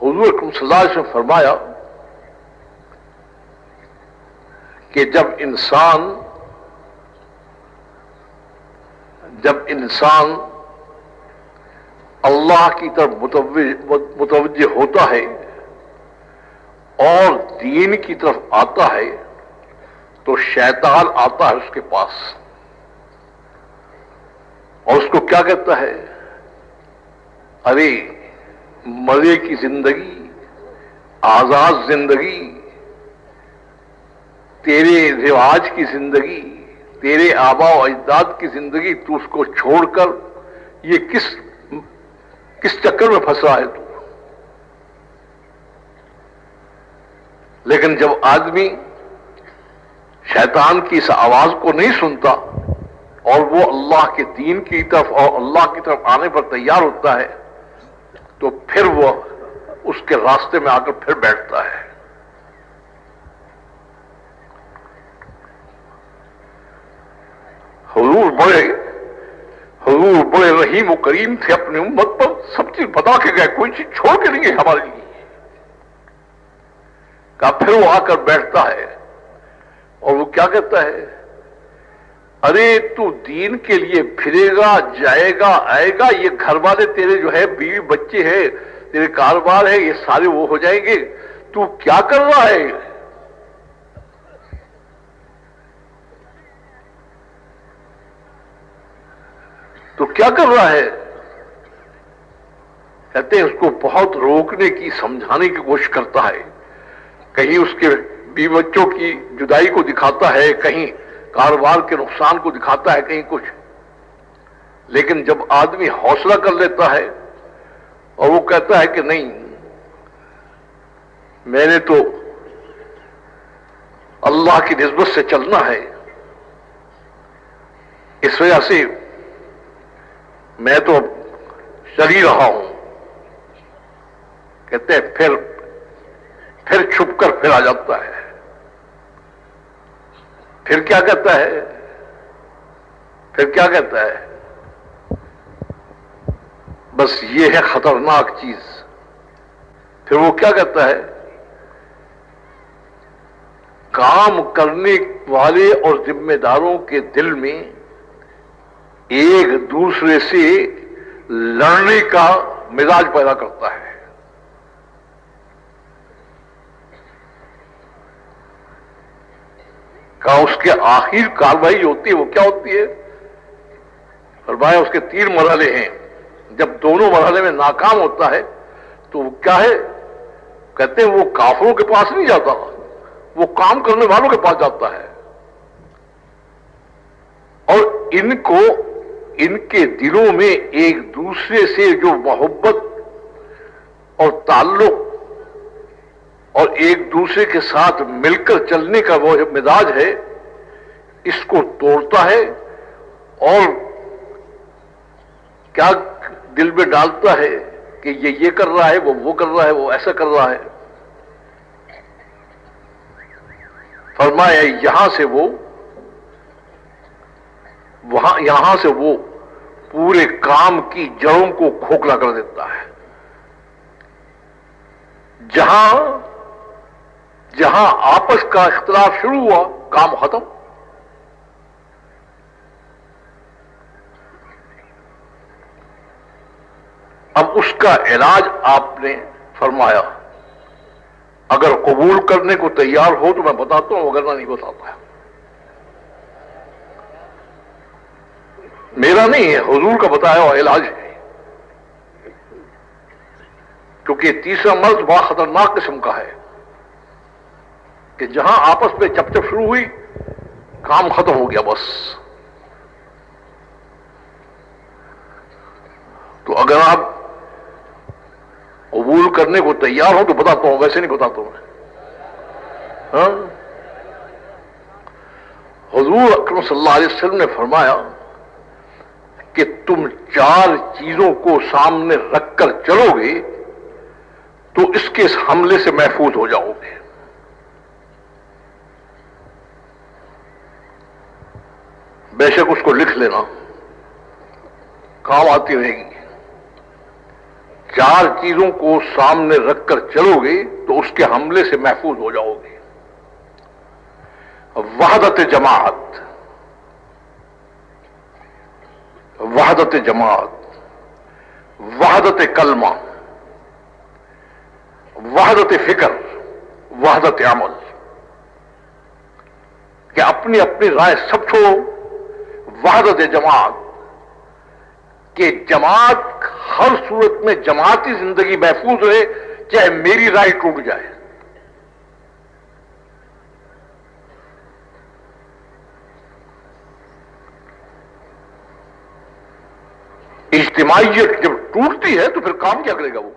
حضور اکرم صلی اللہ علیہ وسلم نے فرمایا کہ جب انسان اللہ کی طرف متوجہ ہوتا ہے اور دین کی طرف آتا ہے تو شیطان آتا ہے اس کے پاس اور اس کو کیا کہتا ہے؟ ارے مزے کی زندگی، آزاد زندگی، تیرے رواج کی زندگی، تیرے آباء و اجداد کی زندگی، تو اس کو چھوڑ کر یہ کس چکر میں پھنس رہا ہے تو؟ لیکن جب آدمی شیطان کی اس آواز کو نہیں سنتا اور وہ اللہ کے دین کی طرف اور اللہ کی طرف آنے پر تیار ہوتا ہے تو پھر وہ اس کے راستے میں آ کر پھر بیٹھتا ہے۔ حضور بڑے رحیم و کریم تھے، اپنی امت پر سب چیز بتا کے گئے، کوئی چیز چھوڑ کے نہیں گئے ہمارے لیے۔ کہا پھر وہ آ کر بیٹھتا ہے اور وہ کیا کہتا ہے؟ ارے تو دین کے لیے پھرے گا، جائے گا، آئے گا، یہ گھر والے تیرے جو ہے، بیوی بچے ہیں، تیرے کاروبار ہے، یہ سارے وہ ہو جائیں گے، تو کیا کر رہا ہے؟ تو کیا کر رہا ہے؟ کہتے ہیں اس کو بہت روکنے کی، سمجھانے کی کوشش کرتا ہے، کہیں اس کے بیوی بچوں کی جدائی کو دکھاتا ہے، کہیں کاروبار کے نقصان کو دکھاتا ہے، کہیں کچھ۔ لیکن جب آدمی حوصلہ کر لیتا ہے اور وہ کہتا ہے کہ نہیں، میں نے تو اللہ کی نسبت سے چلنا ہے، اس وجہ سے میں تو چل ہی رہا ہوں، کہتے ہیں پھر چھپ کر پھر آ جاتا ہے۔ پھر کیا کہتا ہے؟ بس یہ ہے خطرناک چیز۔ پھر وہ کیا کہتا ہے؟ کام کرنے والے اور ذمہ داروں کے دل میں ایک دوسرے سے لڑنے کا مزاج پیدا کرتا ہے۔ کہا اس کے آخر کارروائی ہوتی ہے وہ کیا ہوتی ہے؟ فرمایا اس کے 3 مرحلے ہیں، جب دونوں مرحلے میں ناکام ہوتا ہے تو وہ کیا ہے؟ کہتے ہیں وہ کافروں کے پاس نہیں جاتا، وہ کام کرنے والوں کے پاس جاتا ہے، اور ان کے دلوں میں ایک دوسرے سے جو محبت اور تعلق اور ایک دوسرے کے ساتھ مل کر چلنے کا وہ مزاج ہے، اس کو توڑتا ہے اور کیا دل میں ڈالتا ہے کہ یہ کر رہا ہے، وہ کر رہا ہے، وہ ایسا کر رہا ہے۔ فرمایا یہاں سے وہ پورے کام کی جڑوں کو کھوکھلا کر دیتا ہے۔ جہاں آپس کا اختلاف شروع ہوا، کام ختم۔ اب اس کا علاج آپ نے فرمایا، اگر قبول کرنے کو تیار ہو تو میں بتاتا ہوں، وگرنہ نہیں بتاتا ہے۔ میرا نہیں ہے، حضور کا بتایا ہوا علاج ہے، کیونکہ تیسرا مرض بڑا خطرناک قسم کا ہے کہ جہاں آپس میں چپ شروع ہوئی، کام ختم ہو گیا بس۔ تو اگر آپ قبول کرنے کو تیار ہو تو بتاتا ہوں، ویسے نہیں بتاتا ہوں میں۔ ہاں؟ حضور اکرم صلی اللہ علیہ وسلم نے فرمایا کہ تم 4 چیزوں کو سامنے رکھ کر چلو گے تو اس کے اس حملے سے محفوظ ہو جاؤ گے۔ بے شک اس کو لکھ لینا، کام آتی رہے گی۔ 4 چیزوں کو سامنے رکھ کر چلو گے تو اس کے حملے سے محفوظ ہو جاؤ گے. وحدت جماعت، وحدت جماعت، وحدت کلمہ، وحدت فکر، وحدت عمل، کہ اپنی اپنی رائے سب چھوڑو. وحدت جماعت کہ جماعت ہر صورت میں جماعتی زندگی محفوظ رہے چاہے میری رائے ٹوٹ جائے. اجتماعیت جب ٹوٹتی ہے تو پھر کام کیا کرے گا وہ؟